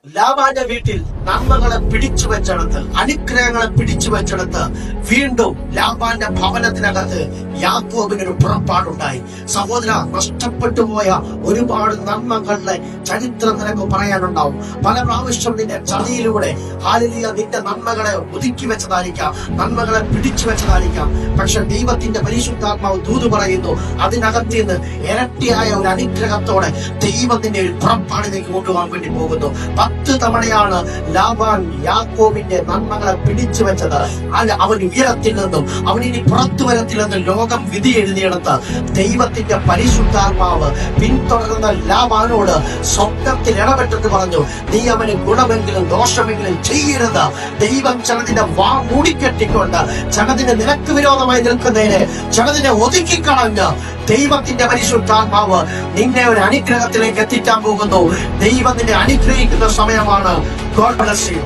ലാബാന്റെ വീട്ടിൽ നന്മകളെ പിടിച്ചു വെച്ചെടുത്ത്, അനുഗ്രഹങ്ങളെ പിടിച്ചു വെച്ചെടുത്ത് വീണ്ടും ലാബാന്റെ ഭവനത്തിനകത്ത് യാക്കോബിനൊരു പുറപ്പാടുണ്ടായി. സഹോദര, നഷ്ടപ്പെട്ടു പോയ ഒരുപാട് നന്മകളുടെ ചരിത്രം നിനക്ക് പറയാനുണ്ടാവും. പല പ്രാവശ്യം നിന്റെ ചതിയിലൂടെ ഹാലലിയ നിന്റെ നന്മകളെ ഒതുക്കി വെച്ചതായിരിക്കാം, നന്മകളെ പിടിച്ചു വെച്ചതായിരിക്കാം. പക്ഷെ ദൈവത്തിന്റെ പരിശുദ്ധാത്മാവ് ദൂത് പറയുന്നു, അതിനകത്ത് നിന്ന് ഇരട്ടിയായ ഒരു അനുഗ്രഹത്തോടെ ദൈവം നിന്നെ ഒരു പുറപ്പാടിലേക്ക് കൊണ്ടുപോകാൻ വേണ്ടി പോകുന്നു. 10 തവണയാണ് ലാബാൻ യാക്കോബിന്റെ നന്മകളെ പിടിച്ചു വെച്ചത്. അവൻ ഉയരത്തിൽ നിന്നും അവൻ ഇനി പുറത്തു വരത്തില്ലെന്ന് ലോകം വിധി എഴുതിയെടുത്ത് ദൈവത്തിന്റെ പരിശുദ്ധാത്മാവ് പിന്തുടർന്ന ലാബാനോട് സ്വപ്നത്തിൽ ഇടപെട്ടെന്ന് പറഞ്ഞു, നീ അവന് ഗുണമെങ്കിലും ദോഷമെങ്കിലും ചെയ്യരുത്. ദൈവം ചിലതിന്റെ വാ മൂടിക്കെട്ടിക്കൊണ്ട് ചിലതിന് നിനക്ക് വിരോധമായി നിൽക്കുന്നതിനെ ചിലതിനെ ഒതുക്കിക്കളഞ്ഞ് ദൈവത്തിന്റെ പരിശുദ്ധാത്മാവ് നിന്നെ ഒരു അനുഗ്രഹത്തിലേക്ക് എത്തിക്കാൻ പോകുന്നു. ദൈവം നിന്നെ അനുഗ്രഹിക്കുന്ന സമയമാണ്. God bless you.